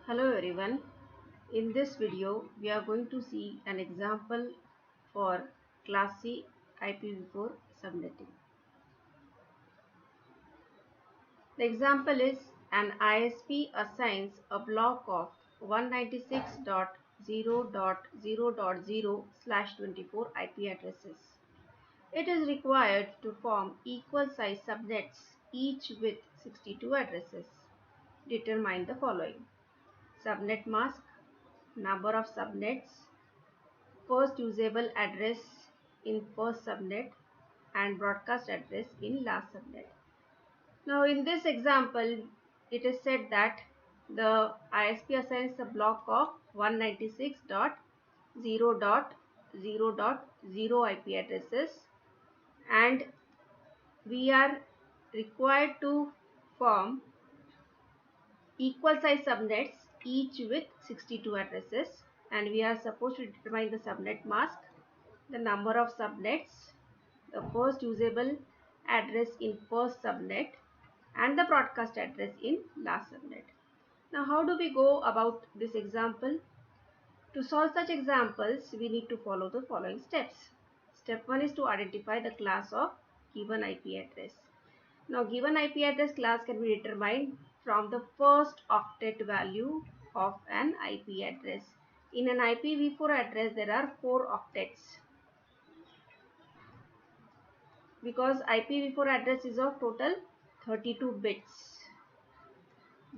Hello everyone. In this video, we are going to see an example for Class C IPv4 subnetting. The example is an ISP assigns a block of 196.0.0.0/24 IP addresses. It is required to form equal size subnets, each with 62 addresses. Determine the following: subnet mask, number of subnets, first usable address in first subnet, and broadcast address in last subnet. Now in this example, it is said that the ISP assigns a block of 196.0.0.0 IP addresses, and we are required to form equal size subnets, each with 62 addresses, and we are supposed to determine the subnet mask, the number of subnets, the first usable address in first subnet, and the broadcast address in last subnet. Now, how do we go about this example? To solve such examples, we need to follow the following steps. Step 1 is to identify the class of given IP address. Now, given IP address class can be determined from the first octet value of an IP address. In an IPv4 address, there are 4 octets. Because IPv4 address is of total 32 bits.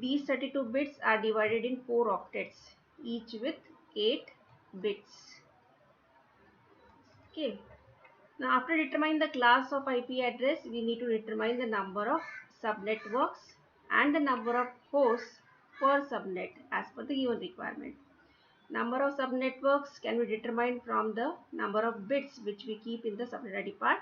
These 32 bits are divided in 4 octets, each with 8 bits. Okay. Now after determining the class of IP address, we need to determine the number of subnetworks and the number of hosts per subnet as per the given requirement. Number of subnetworks can be determined from the number of bits which we keep in the subnet ID part,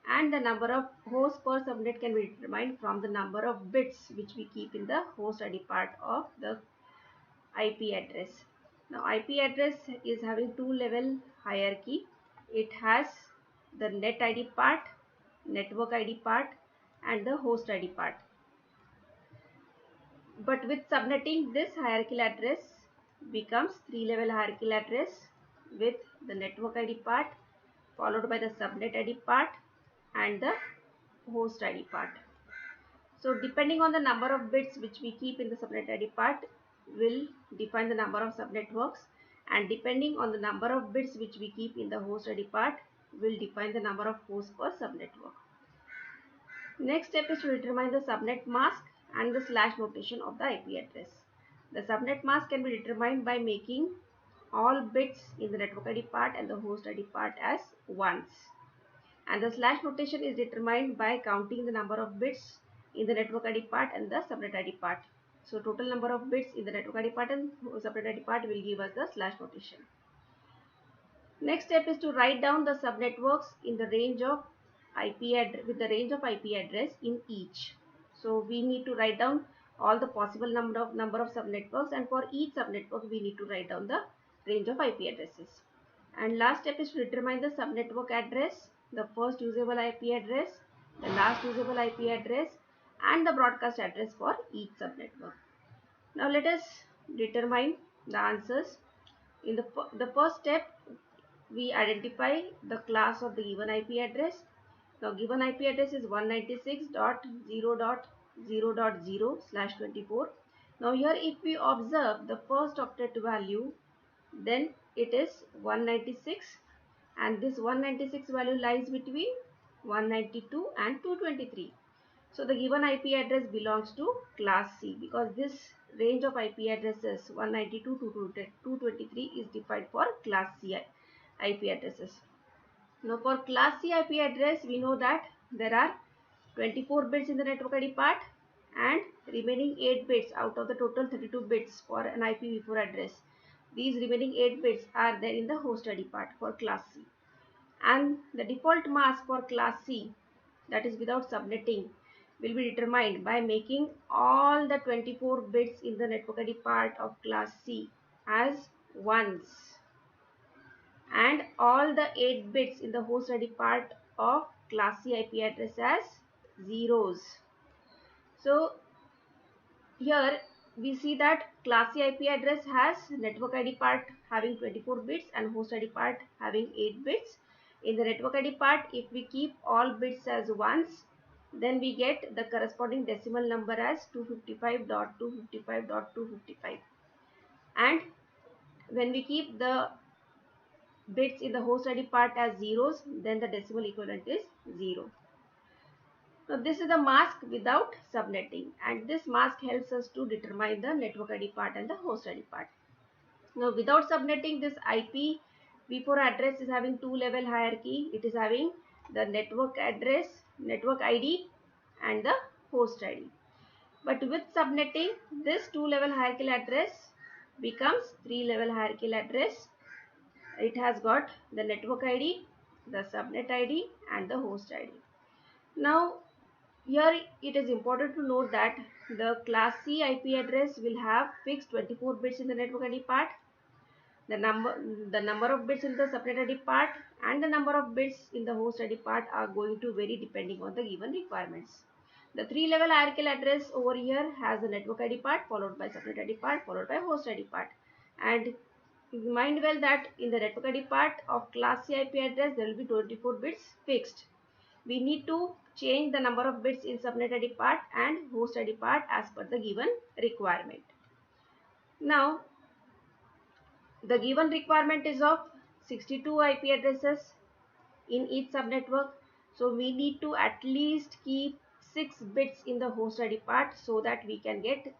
and the number of hosts per subnet can be determined from the number of bits which we keep in the host ID part of the IP address. Now IP address is having two level hierarchy. It has the net ID part, network ID part, and the host ID part. But with subnetting, this hierarchical address becomes 3-level hierarchical address with the network ID part followed by the subnet ID part and the host ID part. So depending on the number of bits which we keep in the subnet ID part will define the number of subnetworks, and depending on the number of bits which we keep in the host ID part will define the number of hosts per subnetwork. Next step is to determine the subnet mask and the slash notation of the IP address. The subnet mask can be determined by making all bits in the network ID part and the host ID part as ones. And the slash notation is determined by counting the number of bits in the network ID part and the subnet ID part. So total number of bits in the network ID part and subnet ID part will give us the slash notation. Next step is to write down the subnetworks in the range of with the range of IP address in each. So we need to write down all the possible number of subnetworks, and for each subnetwork we need to write down the range of IP addresses. And last step is to determine the subnetwork address, the first usable IP address, the last usable IP address, and the broadcast address for each subnetwork. Now let us determine the answers. In the first step, we identify the class of the given IP address. Now given IP address is 196.0.0.0/24. Now here if we observe the first octet value, then it is 196, and this 196 value lies between 192 and 223. So the given IP address belongs to class C, because this range of IP addresses 192 to 223 is defined for class C IP addresses. Now for class C IP address, we know that there are 24 bits in the network ID part and remaining 8 bits out of the total 32 bits for an IPv4 address. These remaining 8 bits are there in the host ID part for class C. And the default mask for class C, that is without subnetting, will be determined by making all the 24 bits in the network ID part of class C as ones, and all the 8 bits in the host ID part of class C IP address as zeros. So here we see that class C IP address has network ID part having 24 bits and host ID part having 8 bits. In the network ID part, if we keep all bits as ones, then we get the corresponding decimal number as 255.255.255. And when we keep the bits in the host ID part as zeros, then the decimal equivalent is 0. So this is the mask without subnetting, and this mask helps us to determine the network ID part and the host ID part. Now without subnetting, this IPv4 address is having two-level hierarchy. It is having the network address, network ID and the host ID. But with subnetting, this two-level hierarchical address becomes three-level hierarchical address. It has got the network ID, the subnet ID and the host ID. Now here it is important to note that the class C IP address will have fixed 24 bits in the network ID part. The number of bits in the subnet ID part and the number of bits in the host ID part are going to vary depending on the given requirements. The three-level hierarchical address over here has the network ID part followed by subnet ID part followed by host ID part. And mind well that in the network ID part of class C IP address there will be 24 bits fixed. We need to change the number of bits in subnet ID part and host ID part as per the given requirement. Now, the given requirement is of 62 IP addresses in each subnetwork. So we need to at least keep 6 bits in the host ID part so that we can get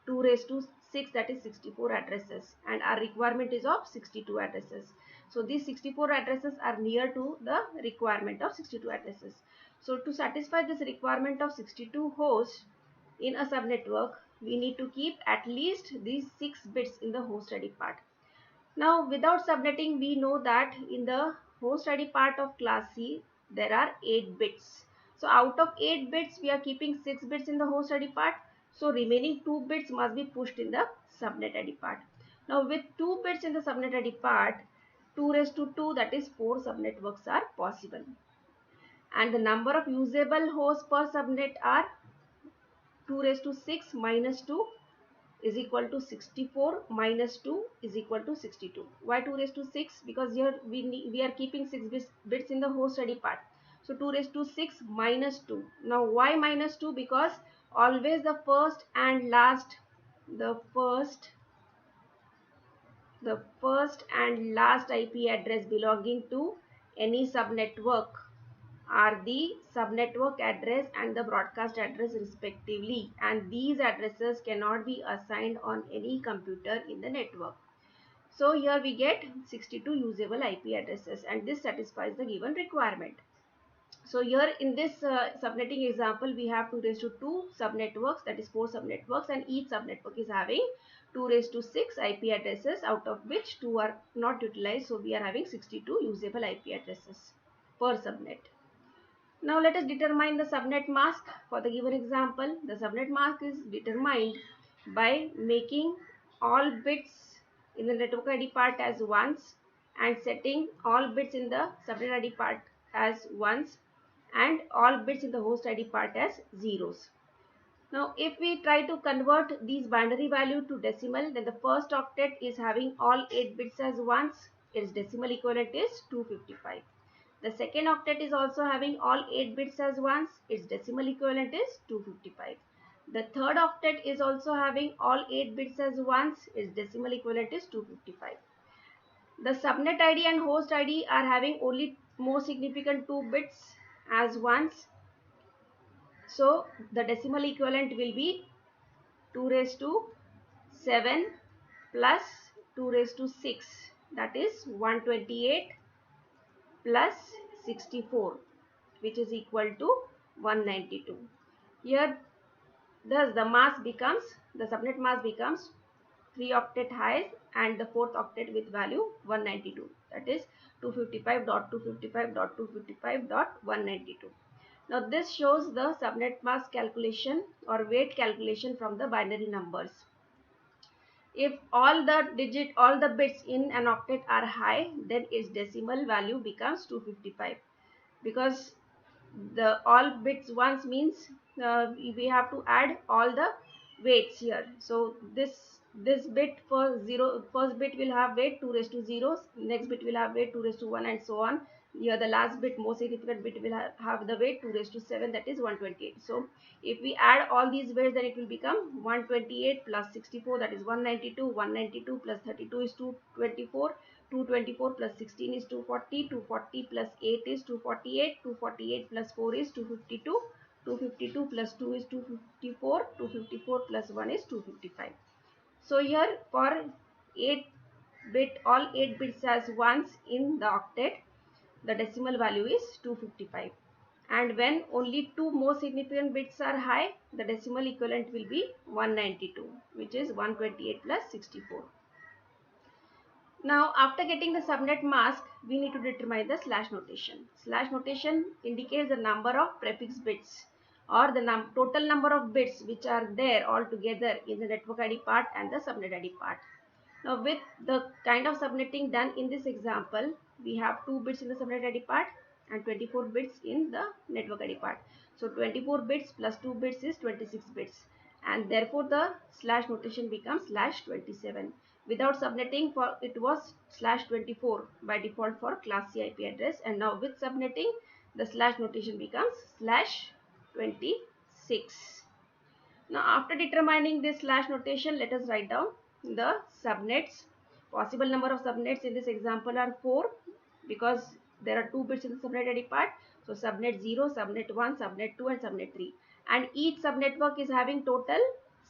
2 raised to 6, that is 64 addresses, and our requirement is of 62 addresses. So these 64 addresses are near to the requirement of 62 addresses. So to satisfy this requirement of 62 hosts in a subnetwork, we need to keep at least these 6 bits in the host ID part. Now without subnetting, we know that in the host ID part of class C there are 8 bits. So out of 8 bits we are keeping 6 bits in the host ID part. So remaining 2 bits must be pushed in the subnet ID part. Now with 2 bits in the subnet ID part, 2 raised to 2, that is 4 subnetworks are possible. And the number of usable hosts per subnet are 2 raised to 6 minus 2 is equal to 64 minus 2 is equal to 62. Why 2 raised to 6? Because here we are keeping 6 bits in the host ID part. So 2 raised to 6 minus 2. Now why minus 2? Because always the first and last IP address belonging to any subnetwork are the subnetwork address and the broadcast address respectively, and these addresses cannot be assigned on any computer in the network. So here we get 62 usable IP addresses, and this satisfies the given requirement. So here in this subnetting example, we have 2 raised to 2 subnetworks, that is 4 subnetworks, and each subnetwork is having 2 raised to 6 IP addresses, out of which 2 are not utilized. So we are having 62 usable IP addresses per subnet. Now let us determine the subnet mask for the given example. The subnet mask is determined by making all bits in the network ID part as ones and setting all bits in the subnet ID part as ones and all bits in the host ID part as zeros. Now if we try to convert these binary value to decimal, then the first octet is having all 8 bits as ones. Its decimal equivalent is 255. The second octet is also having all 8 bits as ones. Its decimal equivalent is 255. The third octet is also having all 8 bits as ones. Its decimal equivalent is 255. The subnet ID and host ID are having only more significant 2 bits as ones. So the decimal equivalent will be 2 raised to 7 plus 2 raised to 6, that is 128 plus 64, which is equal to 192. Here thus the subnet mask becomes 3 octet high and the fourth octet with value 192, that is 255.255.255.192. Now this shows the subnet mask calculation or weight calculation from the binary numbers. If all the bits in an octet are high, then its decimal value becomes 255, because the all bits once means we have to add all the weights here. So this bit for 0, first bit will have weight 2 raised to 0, next bit will have weight 2 raised to 1, and so on. Here the last bit, most significant bit, will have the weight 2 raised to 7, that is 128. So if we add all these weights, then it will become 128 plus 64, that is 192. 192 plus 32 is 224. 224 plus 16 is 240. 240 plus 8 is 248. 248 plus 4 is 252. 252 plus 2 is 254. 254 plus 1 is 255. So here for 8 bit, all 8 bits as ones in the octet, the decimal value is 255. And when only two most significant bits are high, the decimal equivalent will be 192, which is 128 plus 64. Now, after getting the subnet mask, we need to determine the slash notation. Slash notation indicates the number of prefix bits, or the total number of bits which are there all together in the network ID part and the subnet ID part. Now, with the kind of subnetting done in this example, we have 2 bits in the subnet ID part and 24 bits in the network ID part. So 24 bits plus 2 bits is 26 bits, and therefore the slash notation becomes slash 27. Without subnetting, for it was slash 24 by default for class C IP address, and now with subnetting, the slash notation becomes slash 26. Now after determining this slash notation, let us write down the subnets. Possible number of subnets in this example are 4, because there are 2 bits in the subnet ID part. So subnet 0, subnet 1, subnet 2 and subnet 3. And each subnetwork is having total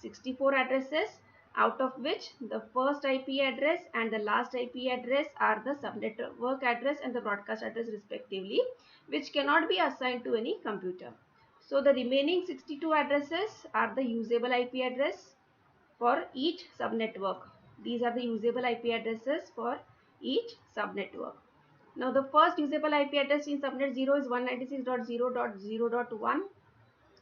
64 addresses, out of which the first IP address and the last IP address are the subnetwork address and the broadcast address respectively, which cannot be assigned to any computer. So the remaining 62 addresses are the usable IP address for each subnetwork. These are the usable IP addresses for each subnetwork. Now the first usable IP address in subnet 0 is 196.0.0.1.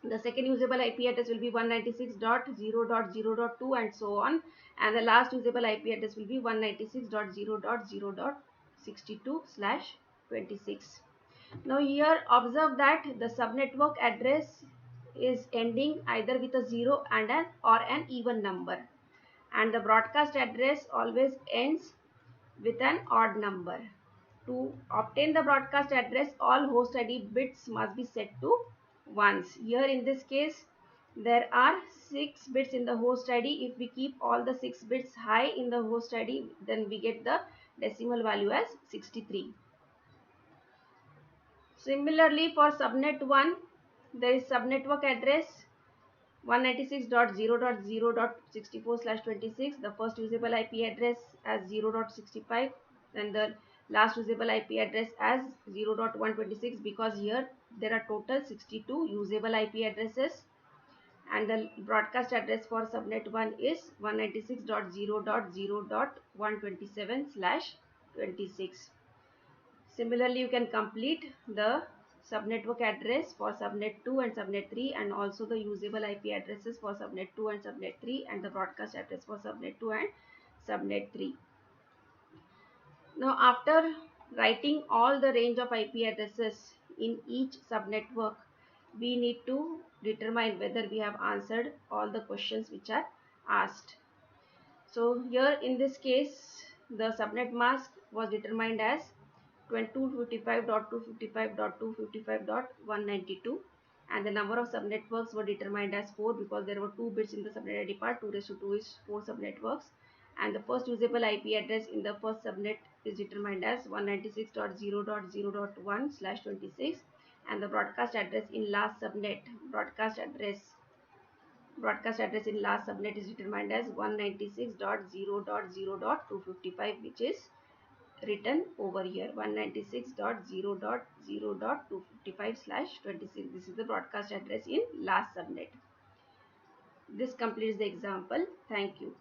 The second usable IP address will be 196.0.0.2 and so on. And the last usable IP address will be 196.0.0.62/26. Now here observe that the subnetwork address is ending either with a 0 and or an even number, and the broadcast address always ends with an odd number. To obtain the broadcast address, all host ID bits must be set to ones. Here in this case, there are 6 bits in the host ID. If we keep all the 6 bits high in the host ID, then we get the decimal value as 63. Similarly, for subnet 1, there is subnetwork address 196.0.0.64/26, the first usable IP address as 0.65, and the last usable IP address as 0.126, because here there are total 62 usable IP addresses, and the broadcast address for subnet 1 is 196.0.0.127/26. Similarly, you can complete the subnetwork address for subnet 2 and subnet 3, and also the usable IP addresses for subnet 2 and subnet 3, and the broadcast address for subnet 2 and subnet 3. Now after writing all the range of IP addresses in each subnetwork, we need to determine whether we have answered all the questions which are asked. So here in this case, the subnet mask was determined as 255.255.255.192, and the number of subnetworks were determined as 4, because there were 2 bits in the subnet ID part. 2 raised to 2 is 4 subnetworks, and the first usable IP address in the first subnet is determined as 196.0.0.1/26, and the broadcast address in last subnet in last subnet is determined as 196.0.0.255, which is written over here, 196.0.0.255/26. This is the broadcast address in last subnet. This completes the example. Thank you.